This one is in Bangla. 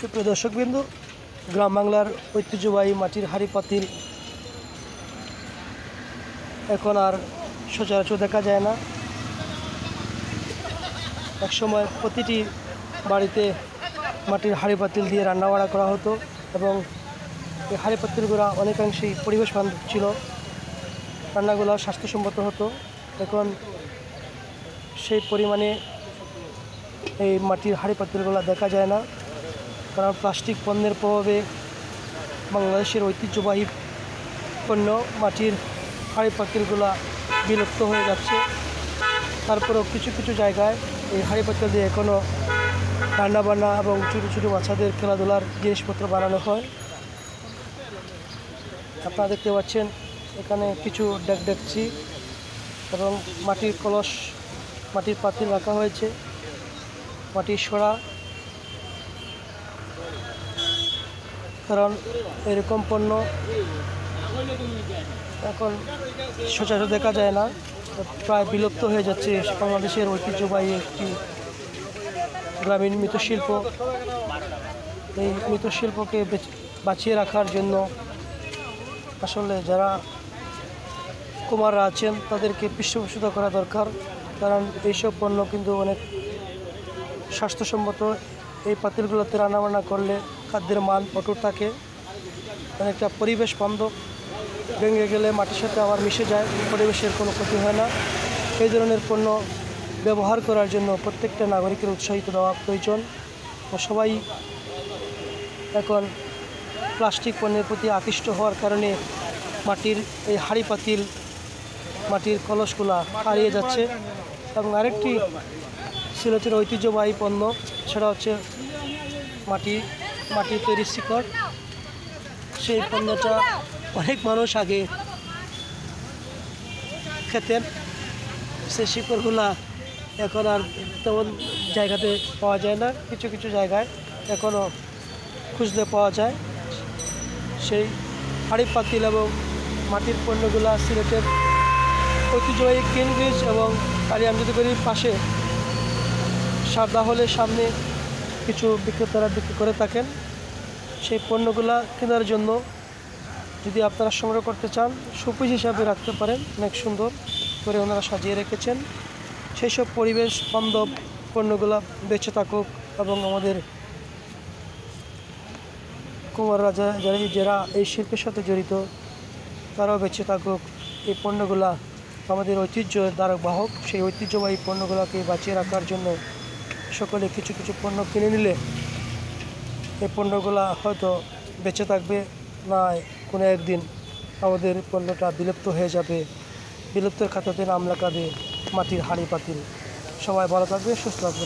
সুপ্রিয় দর্শকবৃন্দ, গ্রাম বাংলার ঐতিহ্যবাহী মাটির হাঁড়ি পাতিল এখন আর সচরাচর দেখা যায় না। একসময় প্রতিটি বাড়িতে মাটির হাঁড়ি পাতিল দিয়ে রান্নাবাড়া করা হতো এবং এই হাঁড়ি পাতিলগুলো অনেকাংশেই পরিবেশ বান্ধব ছিল, রান্নাগুলো স্বাস্থ্যসম্মত হতো। এখন সেই পরিমাণে এই মাটির হাঁড়ি পাতিলগুলো দেখা যায় না, কারণ প্লাস্টিক পণ্যের প্রভাবে বাংলাদেশের ঐতিহ্যবাহী পণ্য মাটির হাঁড়ি পাতিলগুলো বিলুপ্ত হয়ে যাচ্ছে। তারপরেও কিছু কিছু জায়গায় এই হাঁড়ি পাতিল দিয়ে এখনও রান্নাবান্না এবং ছোটো ছোটো বাচ্চাদের খেলাধুলার জিনিসপত্র বানানো হয়। আপনারা দেখতে পাচ্ছেন এখানে কিছু ডেকচি এবং মাটির কলস, মাটির পাতিল রাখা হয়েছে, মাটির সরা। কারণ এরকম পণ্য এখন সচরাচর দেখা যায় না, প্রায় বিলুপ্ত হয়ে যাচ্ছে। বাংলাদেশের ঐতিহ্যবাহী একটি গ্রামীণ মৃৎশিল্প। এই মৃৎশিল্পকে বাঁচিয়ে রাখার জন্য আসলে যারা কুমাররা আছেন তাদেরকে পৃষ্ঠপোষকতা করা দরকার, কারণ এইসব পণ্য কিন্তু অনেক স্বাস্থ্যসম্মত। এই পাতিলগুলোতে রান্নাবান্না করলে খাদ্যের মান অটুট থাকে, অনেকটা পরিবেশ বান্ধব। ভেঙে গেলে মাটির সাথে আবার মিশে যায়, পরিবেশের কোনো ক্ষতি হয় না। এই ধরনের পণ্য ব্যবহার করার জন্য প্রত্যেকটা নাগরিকের উৎসাহিত দেওয়া প্রয়োজন। ও সবাই এখন প্লাস্টিক পণ্যের প্রতি আকৃষ্ট হওয়ার কারণে মাটির এই হাঁড়ি পাতিল, মাটির কলসগুলা হারিয়ে যাচ্ছে। এবং আরেকটি সিলেটের ঐতিহ্যবাহী পণ্য, সেটা হচ্ছে মাটির তৈরি শিকড়। সেই পণ্যটা অনেক মানুষ আগে খেতেন। সেই শিকড়গুলা এখন আর তেমন জায়গাতে পাওয়া যায় না, কিছু কিছু জায়গায় এখনও খুঁজলে পাওয়া যায়। সেই হাঁড়ি পাতিল এবং মাটির পণ্যগুলা সিলেটের ঐতিহ্যবাহী কেন ব্রিজ এবং কালী আমজাদ বাড়ির পাশে সারদা হলের সামনে কিছু বিক্রেতারা বিক্রি করে থাকেন। সেই পণ্যগুলা কেনার জন্য যদি আপনারা সংগ্রহ করতে চান, শোপিস হিসাবে রাখতে পারেন, অনেক সুন্দর করে ওনারা সাজিয়ে রেখেছেন। সেই সব পরিবেশ বান্ধব পণ্যগুলা বেঁচে থাকুক এবং আমাদের কুমাররা যারা এই শিল্পের সাথে জড়িত তারাও বেঁচে থাকুক। এই পণ্যগুলা আমাদের ঐতিহ্যের দ্বারক বাহক। সেই ঐতিহ্যবাহী পণ্যগুলোকে বাঁচিয়ে রাখার জন্য সকলে কিছু কিছু পণ্য কিনে নিলে এই পণ্যগুলা হয়তো বেঁচে থাকবে, না কোনো একদিন আমাদের পণ্যটা বিলুপ্ত হয়ে যাবে। বিলুপ্তের খাতাতে নাম লেখাবে মাটির হাঁড়ি পাতিল। সবাই ভালো থাকবে, সুস্থ থাকবে।